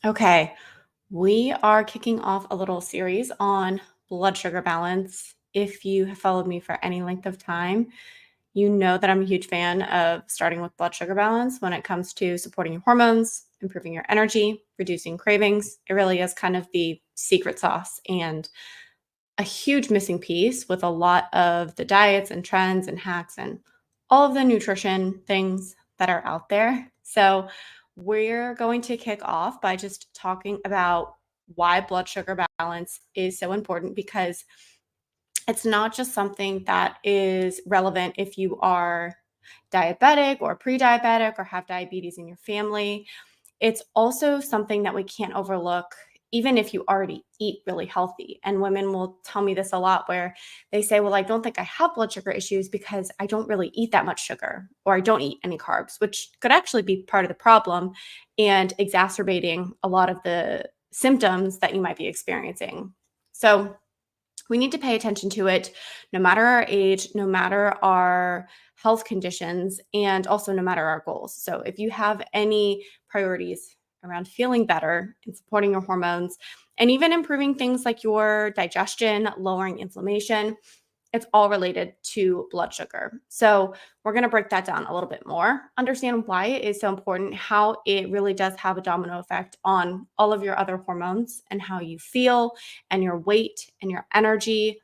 Okay, we are kicking off a little series on blood sugar balance. If you have followed me for any length of time, you know that I'm a huge fan of starting with blood sugar balance when it comes to supporting your hormones, improving your energy, reducing cravings. It really is kind of the secret sauce and a huge missing piece with a lot of the diets and trends and hacks and all of the nutrition things that are out there. So, we're going to kick off by just talking about why blood sugar balance is so important because it's not just something that is relevant if you are diabetic or pre diabetic or have diabetes in your family. It's also something that we can't overlook, even if you already eat really healthy. And women will tell me this a lot where they say, well, I don't think I have blood sugar issues because I don't really eat that much sugar or I don't eat any carbs, which could actually be part of the problem and exacerbating a lot of the symptoms that you might be experiencing. So, we need to pay attention to it no matter our age, no matter our health conditions, and also no matter our goals. So, if you have any priorities around feeling better and supporting your hormones, and even improving things like your digestion, lowering inflammation, it's all related to blood sugar. So, we're going to break that down a little bit more, understand why it is so important, how it really does have a domino effect on all of your other hormones and how you feel and your weight and your energy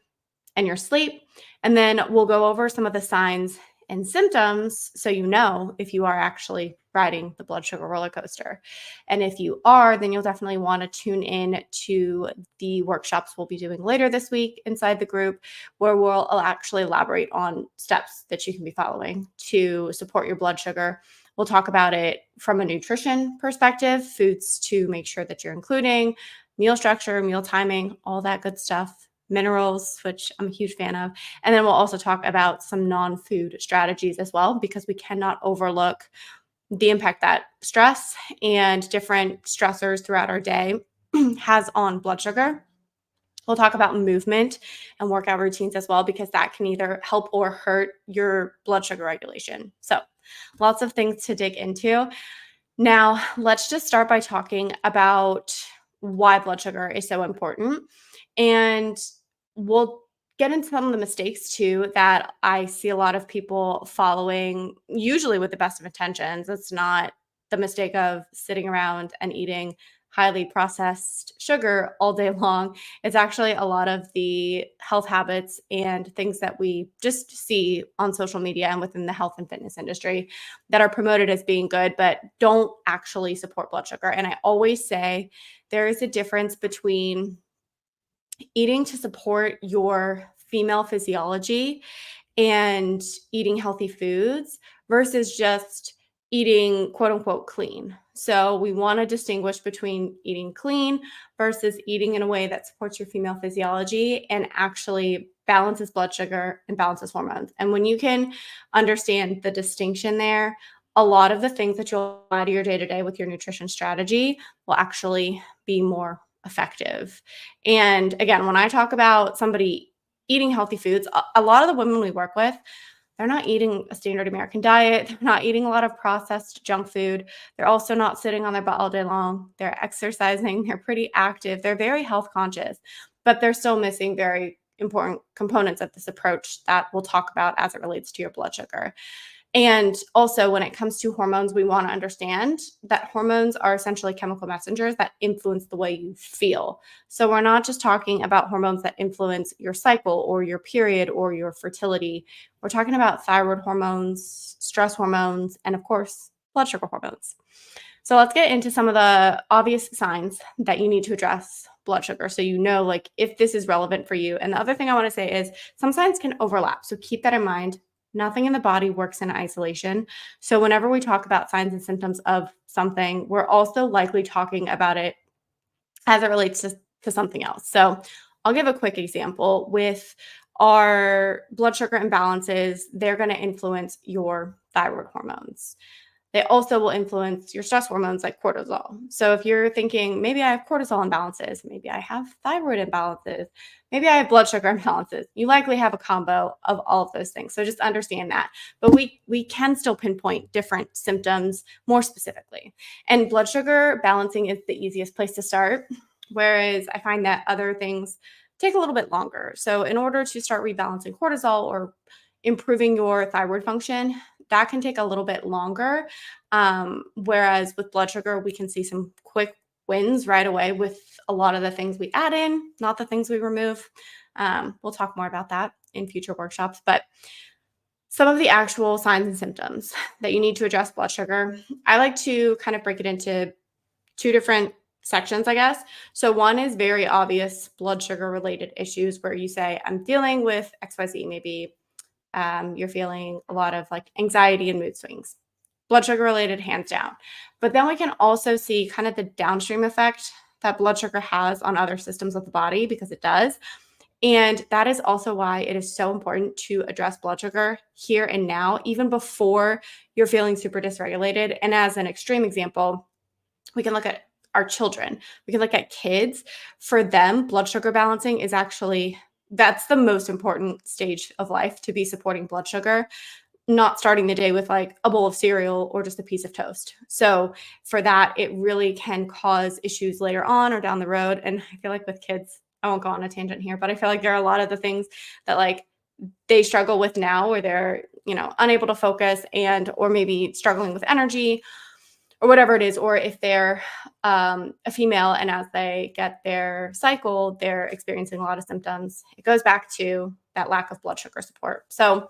and your sleep. And then we'll go over some of the signs and symptoms so you know if you are actually riding the blood sugar roller coaster. And if you are, then you'll definitely want to tune in to the workshops we'll be doing later this week inside the group, where we'll actually elaborate on steps that you can be following to support your blood sugar. We'll talk about it from a nutrition perspective, foods to make sure that you're including, meal structure, meal timing, all that good stuff, minerals, which I'm a huge fan of. And then we'll also talk about some non-food strategies as well, because we cannot overlook the impact that stress and different stressors throughout our day has on blood sugar. We'll talk about movement and workout routines as well, because that can either help or hurt your blood sugar regulation. So, lots of things to dig into. Now, let's just start by talking about why blood sugar is so important. And we'll get into some of the mistakes too that I see a lot of people following, usually with the best of intentions. It's not the mistake of sitting around and eating highly processed sugar all day long. It's actually a lot of the health habits and things that we just see on social media and within the health and fitness industry that are promoted as being good, but don't actually support blood sugar. And I always say there is a difference between eating to support your female physiology and eating healthy foods versus just eating quote unquote clean. So we want to distinguish between eating clean versus eating in a way that supports your female physiology and actually balances blood sugar and balances hormones. And when you can understand the distinction there, a lot of the things that you'll apply to your day to day with your nutrition strategy will actually be more effective. And again, when I talk about somebody eating healthy foods, a lot of the women we work with, they're not eating a standard American diet. They're not eating a lot of processed junk food. They're also not sitting on their butt all day long. They're exercising. They're pretty active. They're very health conscious, but they're still missing very important components of this approach that we'll talk about as it relates to your blood sugar. And also, when it comes to hormones, we want to understand that hormones are essentially chemical messengers that influence the way you feel. So, we're not just talking about hormones that influence your cycle or your period or your fertility. We're talking about thyroid hormones, stress hormones, and of course, blood sugar hormones. So, let's get into some of the obvious signs that you need to address blood sugar so you know like if this is relevant for you. And the other thing I want to say is some signs can overlap. So, keep that in mind. Nothing in the body works in isolation. So, whenever we talk about signs and symptoms of something, we're also likely talking about it as it relates to something else. So, I'll give a quick example with our blood sugar imbalances. They're going to influence your thyroid hormones. They also will influence your stress hormones like cortisol. So if you're thinking, maybe I have cortisol imbalances, maybe I have thyroid imbalances, maybe I have blood sugar imbalances, you likely have a combo of all of those things. So just understand that. But we can still pinpoint different symptoms more specifically. And blood sugar balancing is the easiest place to start, whereas I find that other things take a little bit longer. So in order to start rebalancing cortisol or improving your thyroid function, that can take a little bit longer. Whereas with blood sugar, we can see some quick wins right away with a lot of the things we add in, not the things we remove. We'll talk more about that in future workshops, but some of the actual signs and symptoms that you need to address blood sugar, I like to kind of break it into two different sections, I guess. So one is very obvious blood sugar related issues where you say, I'm dealing with XYZ, maybe you're feeling a lot of like anxiety and mood swings. Blood sugar related, hands down. But then we can also see kind of the downstream effect that blood sugar has on other systems of the body, because it does. And that is also why it is so important to address blood sugar here and now, even before you're feeling super dysregulated. And as an extreme example, we can look at our children. We can look at kids. For them, blood sugar balancing is actually that's the most important stage of life, to be supporting blood sugar, not starting the day with like a bowl of cereal or just a piece of toast. So for that, it really can cause issues later on or down the road. And I feel like with kids, I won't go on a tangent here, but I feel like there are a lot of the things that like they struggle with now, where they're, unable to focus and or maybe struggling with energy or whatever it is, or if they're a female and as they get their cycle, they're experiencing a lot of symptoms. It goes back to that lack of blood sugar support. So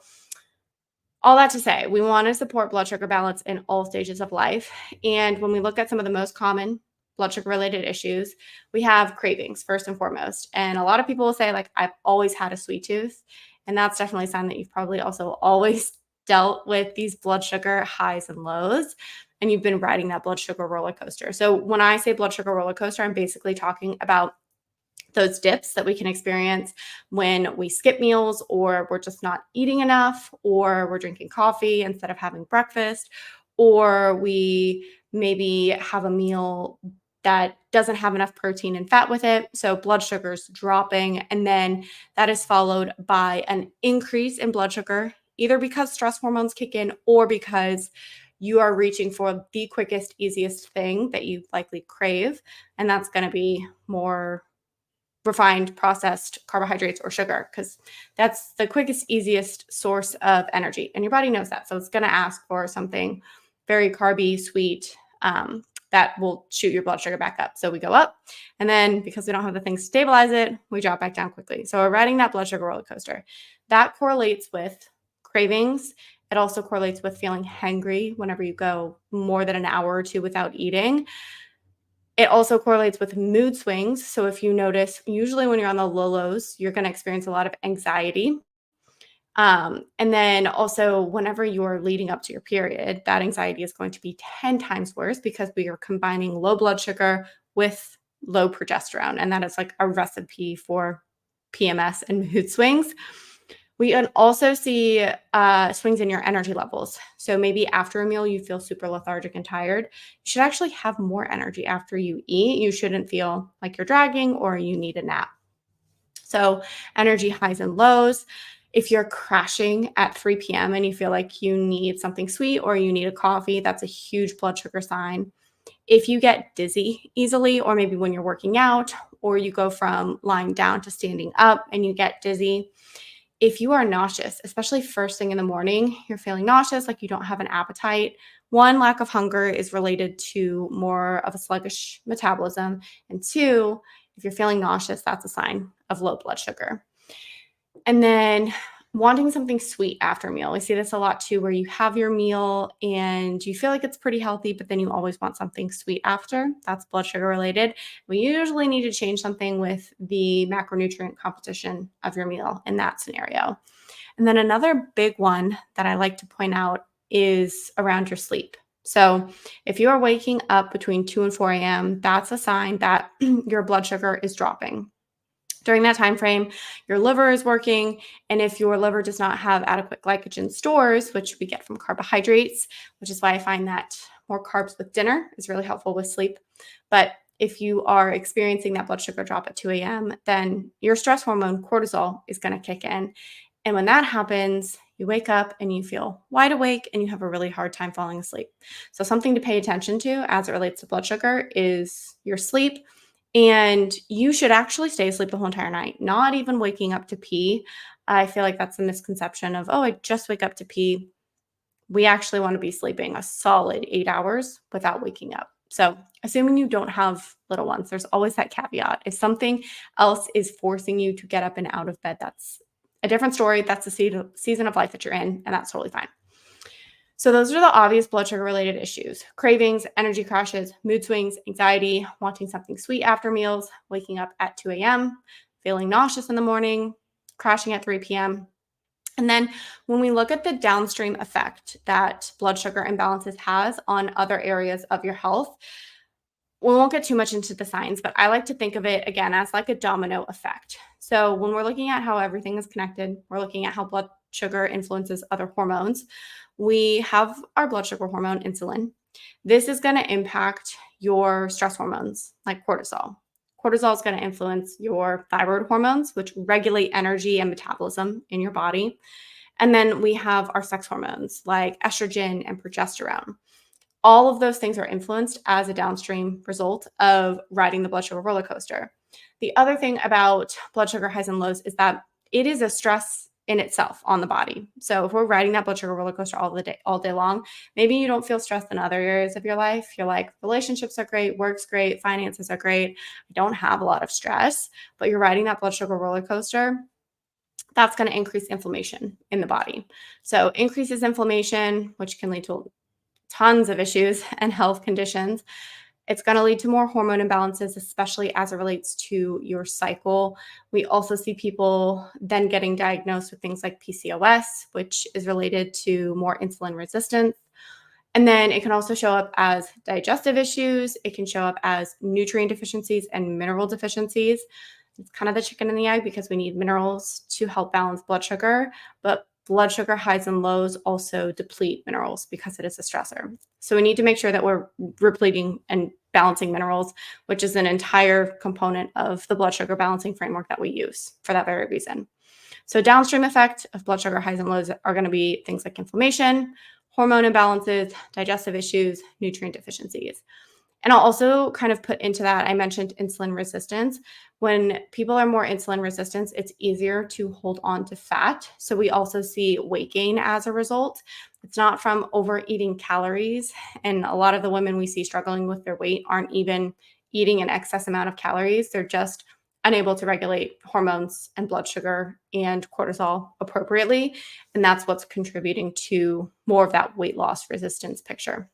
all that to say, we want to support blood sugar balance in all stages of life. And when we look at some of the most common blood sugar related issues, we have cravings first and foremost. And a lot of people will say, like, I've always had a sweet tooth. And that's definitely a sign that you've probably also always dealt with these blood sugar highs and lows. And you've been riding that blood sugar roller coaster. So when I say blood sugar roller coaster, I'm basically talking about those dips that we can experience when we skip meals, or we're just not eating enough, or we're drinking coffee instead of having breakfast, or we maybe have a meal that doesn't have enough protein and fat with it. So blood sugar's dropping. And then that is followed by an increase in blood sugar, either because stress hormones kick in or because you are reaching for the quickest, easiest thing that you likely crave. And that's going to be more refined, processed carbohydrates or sugar, because that's the quickest, easiest source of energy. And your body knows that. So it's going to ask for something very carby, sweet, that will shoot your blood sugar back up. So we go up, and then because we don't have the things to stabilize it, we drop back down quickly. So we're riding that blood sugar roller coaster. That correlates with cravings. It also correlates with feeling hangry whenever you go more than an hour or two without eating. It also correlates with mood swings. So if you notice, usually when you're on the lows, you're going to experience a lot of anxiety. And then also whenever you're leading up to your period, that anxiety is going to be 10 times worse, because we are combining low blood sugar with low progesterone. And that is like a recipe for PMS and mood swings. We can also see swings in your energy levels. So maybe after a meal, you feel super lethargic and tired. You should actually have more energy after you eat. You shouldn't feel like you're dragging or you need a nap. So energy highs and lows. If you're crashing at 3 p.m. and you feel like you need something sweet or you need a coffee, that's a huge blood sugar sign. If you get dizzy easily, or maybe when you're working out, or you go from lying down to standing up and you get dizzy. If you are nauseous, especially first thing in the morning, you're feeling nauseous, like you don't have an appetite. One, lack of hunger is related to more of a sluggish metabolism. And two, if you're feeling nauseous, that's a sign of low blood sugar. And then wanting something sweet after a meal. We see this a lot too, where you have your meal and you feel like it's pretty healthy, but then you always want something sweet after. That's blood sugar related. We usually need to change something with the macronutrient composition of your meal in that scenario. And then another big one that I like to point out is around your sleep. So if you are waking up between 2 and 4 a.m., that's a sign that your blood sugar is dropping. During that time frame, your liver is working, and if your liver does not have adequate glycogen stores, which we get from carbohydrates, which is why I find that more carbs with dinner is really helpful with sleep. But if you are experiencing that blood sugar drop at 2 a.m., then your stress hormone cortisol is going to kick in. And when that happens, you wake up and you feel wide awake and you have a really hard time falling asleep. So, something to pay attention to as it relates to blood sugar is your sleep. And you should actually stay asleep the whole entire night, not even waking up to pee. I feel like that's a misconception of, oh, I just wake up to pee. We actually want to be sleeping a solid 8 hours without waking up. So, assuming you don't have little ones, there's always that caveat. If something else is forcing you to get up and out of bed, that's a different story. That's the season of life that you're in, and that's totally fine. So, those are the obvious blood sugar related issues: cravings, energy crashes, mood swings, anxiety, wanting something sweet after meals, waking up at 2 a.m., feeling nauseous in the morning, crashing at 3 p.m. And then when we look at the downstream effect that blood sugar imbalances has on other areas of your health, we won't get too much into the science, but I like to think of it again as like a domino effect. So when we're looking at how everything is connected, we're looking at how blood sugar influences other hormones. We have our blood sugar hormone, insulin. This is going to impact your stress hormones like cortisol. Cortisol is going to influence your thyroid hormones, which regulate energy and metabolism in your body. And then we have our sex hormones like estrogen and progesterone. All of those things are influenced as a downstream result of riding the blood sugar roller coaster. The other thing about blood sugar highs and lows is that it is a stress in itself on the body. So if we're riding that blood sugar roller coaster all day long, maybe you don't feel stressed in other areas of your life. You're like, relationships are great, work's great, finances are great. I don't have a lot of stress, but you're riding that blood sugar roller coaster. That's going to increase inflammation in the body. So increases inflammation, which can lead to tons of issues and health conditions. It's going to lead to more hormone imbalances, especially as it relates to your cycle. We also see people then getting diagnosed with things like PCOS, which is related to more insulin resistance. And then it can also show up as digestive issues. It can show up as nutrient deficiencies and mineral deficiencies. It's kind of the chicken and the egg because we need minerals to help balance blood sugar, but blood sugar highs and lows also deplete minerals because it is a stressor. So we need to make sure that we're repleting and balancing minerals, which is an entire component of the blood sugar balancing framework that we use for that very reason. So downstream effect of blood sugar highs and lows are going to be things like inflammation, hormone imbalances, digestive issues, nutrient deficiencies. And I'll also kind of put into that, I mentioned insulin resistance. When people are more insulin resistant, it's easier to hold on to fat. So we also see weight gain as a result. It's not from overeating calories. And a lot of the women we see struggling with their weight aren't even eating an excess amount of calories. They're just unable to regulate hormones and blood sugar and cortisol appropriately. And that's what's contributing to more of that weight loss resistance picture.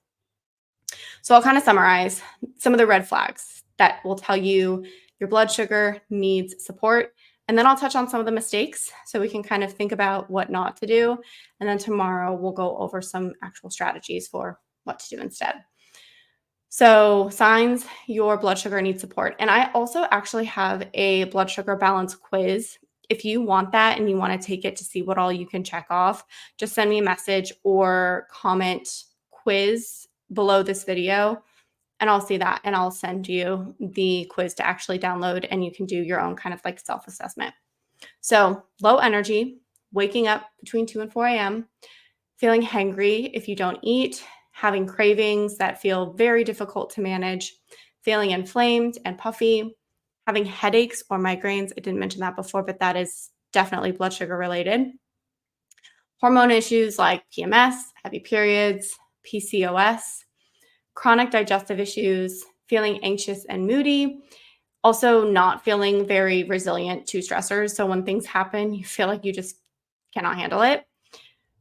So I'll kind of summarize some of the red flags that will tell you your blood sugar needs support. And then I'll touch on some of the mistakes so we can kind of think about what not to do. And then tomorrow we'll go over some actual strategies for what to do instead. So signs your blood sugar needs support. And I also actually have a blood sugar balance quiz. If you want that and you want to take it to see what all you can check off, just send me a message or comment quiz below this video and I'll see that and I'll send you the quiz to actually download and you can do your own kind of like self-assessment. So low energy, waking up between 2 and 4 a.m., feeling hangry if you don't eat, having cravings that feel very difficult to manage, feeling inflamed and puffy, having headaches or migraines. I didn't mention that before, but that is definitely blood sugar related. Hormone issues like PMS, heavy periods, PCOS, chronic digestive issues, feeling anxious and moody, also not feeling very resilient to stressors. So when things happen, you feel like you just cannot handle it,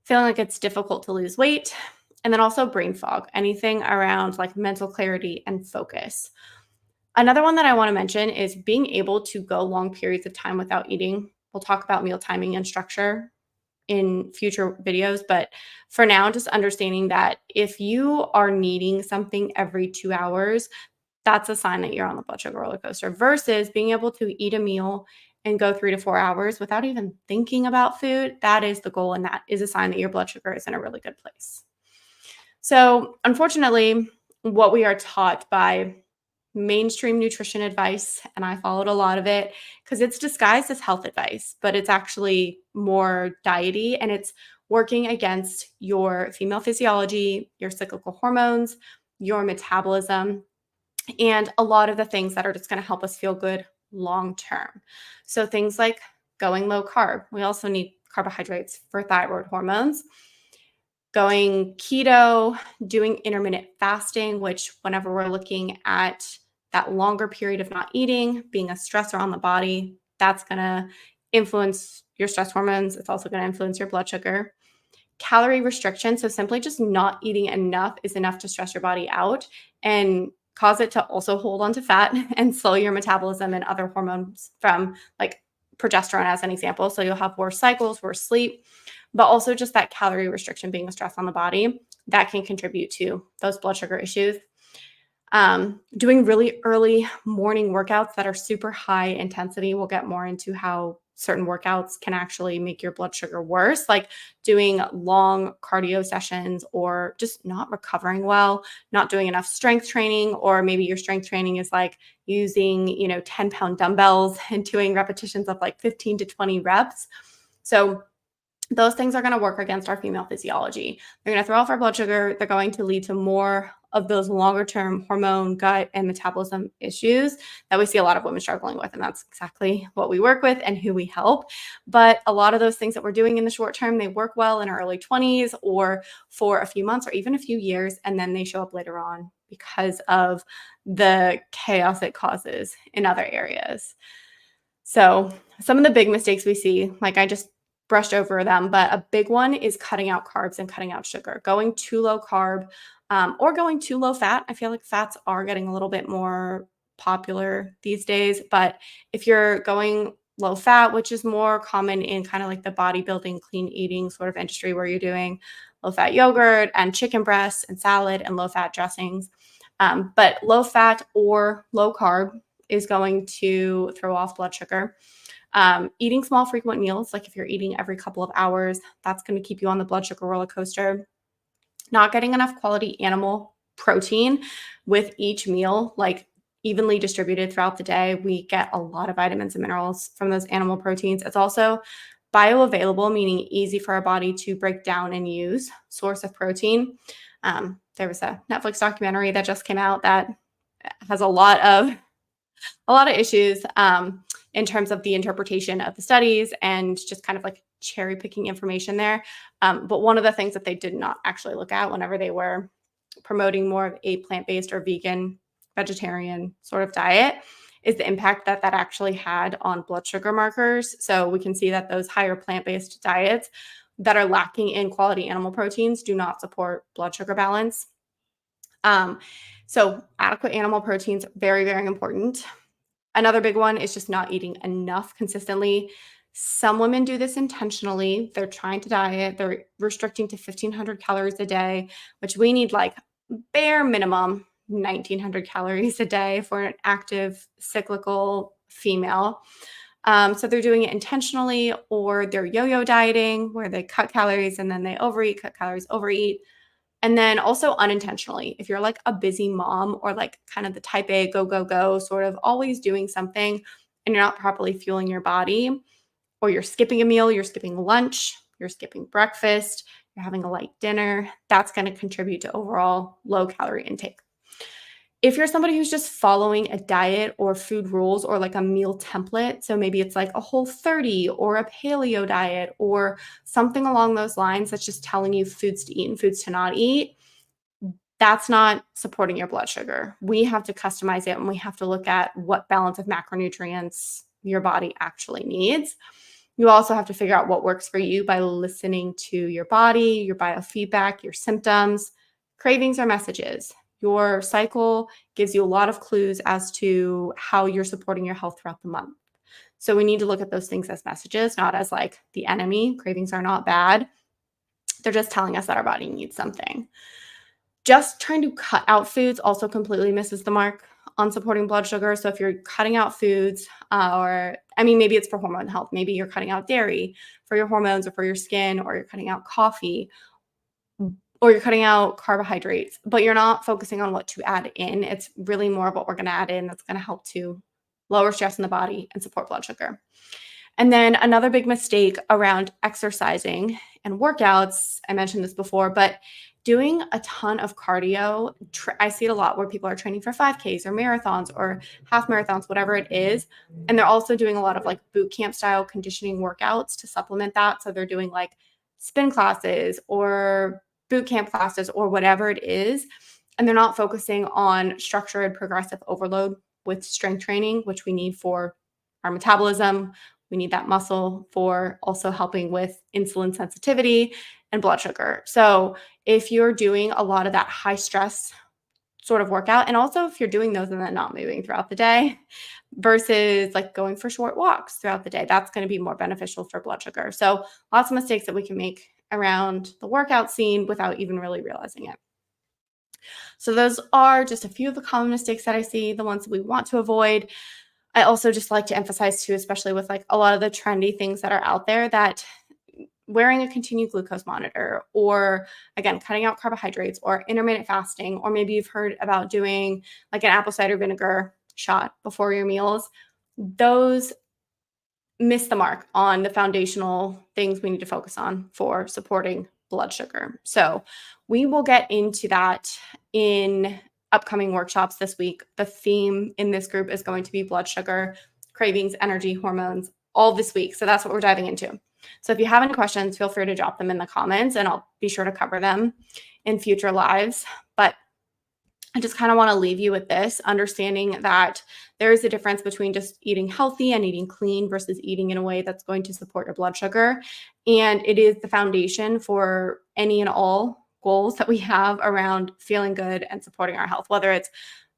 feeling like it's difficult to lose weight, and then also brain fog, anything around like mental clarity and focus. Another one that I want to mention is being able to go long periods of time without eating. We'll talk about meal timing and structure in future videos, but for now, just understanding that if you are needing something every 2 hours, that's a sign that you're on the blood sugar roller coaster versus being able to eat a meal and go 3 to 4 hours without even thinking about food, that is the goal. And that is a sign that your blood sugar is in a really good place. So, unfortunately, what we are taught by mainstream nutrition advice, and I followed a lot of it because it's disguised as health advice, but it's actually more diety and it's working against your female physiology, your cyclical hormones, your metabolism, and a lot of the things that are just going to help us feel good long term. So, things like going low carb. We also need carbohydrates for thyroid hormones. Going keto, doing intermittent fasting, which, whenever we're looking at that longer period of not eating, being a stressor on the body, that's going to influence your stress hormones. It's also going to influence your blood sugar. Calorie restriction, so simply just not eating enough is enough to stress your body out and cause it to also hold on to fat and slow your metabolism and other hormones from like progesterone as an example. So you'll have worse cycles, worse sleep, but also just that calorie restriction being a stress on the body that can contribute to those blood sugar issues. Doing really early morning workouts that are super high intensity. We'll get more into how certain workouts can actually make your blood sugar worse, like doing long cardio sessions or just not recovering well, not doing enough strength training, or maybe your strength training is like using, 10-pound dumbbells and doing repetitions of like 15 to 20 reps. So those things are going to work against our female physiology. They're going to throw off our blood sugar. They're going to lead to more of those longer term hormone, gut, and metabolism issues that we see a lot of women struggling with. And that's exactly what we work with and who we help. But a lot of those things that we're doing in the short term, they work well in our early 20s or for a few months or even a few years. And then they show up later on because of the chaos it causes in other areas. So some of the big mistakes we see, like I just brushed over them, but a big one is cutting out carbs and cutting out sugar, going too low carb or going too low fat. I feel like fats are getting a little bit more popular these days, but if you're going low fat, which is more common in kind of like the bodybuilding, clean eating sort of industry where you're doing low fat yogurt and chicken breasts and salad and low fat dressings. But low fat or low carb is going to throw off blood sugar. Eating small, frequent meals, like if you're eating every couple of hours, that's going to keep you on the blood sugar roller coaster. Not getting enough quality animal protein with each meal, like evenly distributed throughout the day. We get a lot of vitamins and minerals from those animal proteins. It's also bioavailable, meaning easy for our body to break down and use source of protein. There was a Netflix documentary that just came out that has a lot of issues in terms of the interpretation of the studies and just kind of like cherry picking information there. But one of the things that they did not actually look at whenever they were promoting more of a plant-based or vegan, vegetarian sort of diet is the impact that that actually had on blood sugar markers. So we can see that those higher plant-based diets that are lacking in quality animal proteins do not support blood sugar balance. So adequate animal proteins, very, very important. Another big one is just not eating enough consistently. Some women do this intentionally. They're trying to diet. They're restricting to 1,500 calories a day, which we need like bare minimum 1,900 calories a day for an active cyclical female. So they're doing it intentionally, or they're yo-yo dieting where they cut calories and then they overeat, cut calories, overeat. And then also unintentionally, if you're like a busy mom or like kind of the type A, go, go, go, sort of always doing something and you're not properly fueling your body, or you're skipping a meal, you're skipping lunch, you're skipping breakfast, you're having a light dinner, that's going to contribute to overall low calorie intake. If you're somebody who's just following a diet or food rules or like a meal template, so maybe it's like a Whole30 or a paleo diet or something along those lines that's just telling you foods to eat and foods to not eat, that's not supporting your blood sugar. We have to customize it and we have to look at what balance of macronutrients your body actually needs. You also have to figure out what works for you by listening to your body, your biofeedback, your symptoms. Cravings are messages. Your cycle gives you a lot of clues as to how you're supporting your health throughout the month. So we need to look at those things as messages, not as like the enemy. Cravings are not bad. They're just telling us that our body needs something. Just trying to cut out foods also completely misses the mark. on supporting blood sugar. So if you're cutting out foods, or I mean, maybe it's for hormone health, maybe you're cutting out dairy for your hormones or for your skin, or you're cutting out coffee, or you're cutting out carbohydrates, but you're not focusing on what to add in. It's really more of what we're going to add in that's going to help to lower stress in the body and support blood sugar. And then another big mistake around exercising and workouts, I mentioned this before, but doing a ton of cardio, I see it a lot where people are training for 5Ks or marathons or half marathons, whatever it is. And they're also doing a lot of like boot camp style conditioning workouts to supplement that. So they're doing like spin classes or boot camp classes or whatever it is. And they're not focusing on structured progressive overload with strength training, which we need for our metabolism. We need that muscle for also helping with insulin sensitivity and blood sugar. So if you're doing a lot of that high stress sort of workout, and also if you're doing those and then not moving throughout the day versus like going for short walks throughout the day, that's going to be more beneficial for blood sugar. So lots of mistakes that we can make around the workout scene without even really realizing it. So those are just a few of the common mistakes that I see, the ones that we want to avoid. I also just like to emphasize too, especially with like a lot of the trendy things that are out there, that wearing a continued glucose monitor, or again, cutting out carbohydrates, or intermittent fasting, or maybe you've heard about doing like an apple cider vinegar shot before your meals. Those miss the mark on the foundational things we need to focus on for supporting blood sugar. So we will get into that in upcoming workshops this week. The theme in this group is going to be blood sugar, cravings, energy, hormones, all this week. So that's what we're diving into. So if you have any questions, feel free to drop them in the comments and I'll be sure to cover them in future lives. But I just kind of want to leave you with this, understanding that there is a difference between just eating healthy and eating clean versus eating in a way that's going to support your blood sugar. And it is the foundation for any and all goals that we have around feeling good and supporting our health, whether it's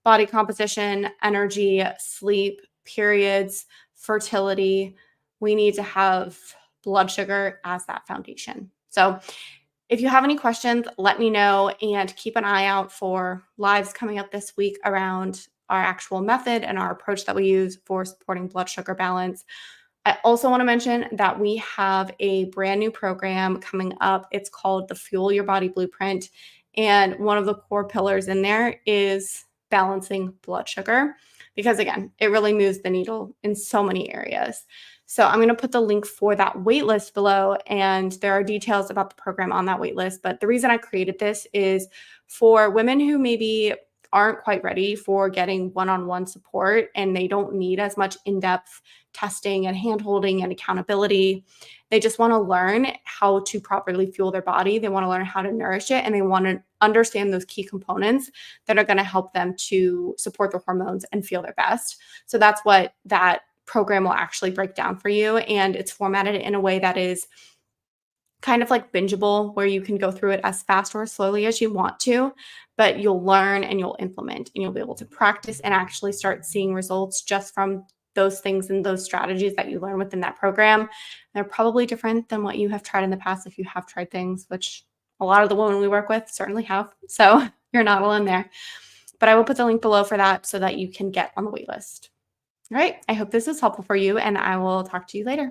body composition, energy, sleep, periods, fertility. We need to have blood sugar as that foundation. So if you have any questions, let me know, and keep an eye out for lives coming up this week around our actual method and our approach that we use for supporting blood sugar balance. I also want to mention that we have a brand new program coming up. It's called the Fuel Your Body Blueprint. And one of the core pillars in there is balancing blood sugar, because again, it really moves the needle in so many areas. So I'm going to put the link for that waitlist below, and there are details about the program on that waitlist. But the reason I created this is for women who maybe aren't quite ready for getting one-on-one support and they don't need as much in-depth testing and hand-holding and accountability. They just want to learn how to properly fuel their body. They want to learn how to nourish it, and they want to understand those key components that are going to help them to support their hormones and feel their best. So that's what that program will actually break down for you. And it's formatted in a way that is kind of like bingeable, where you can go through it as fast or as slowly as you want to, but you'll learn and you'll implement and you'll be able to practice and actually start seeing results just from those things and those strategies that you learn within that program. They're probably different than what you have tried in the past if you have tried things, which a lot of the women we work with certainly have. So you're not alone there. But I will put the link below for that so that you can get on the wait list. All right. I hope this is helpful for you, and I will talk to you later.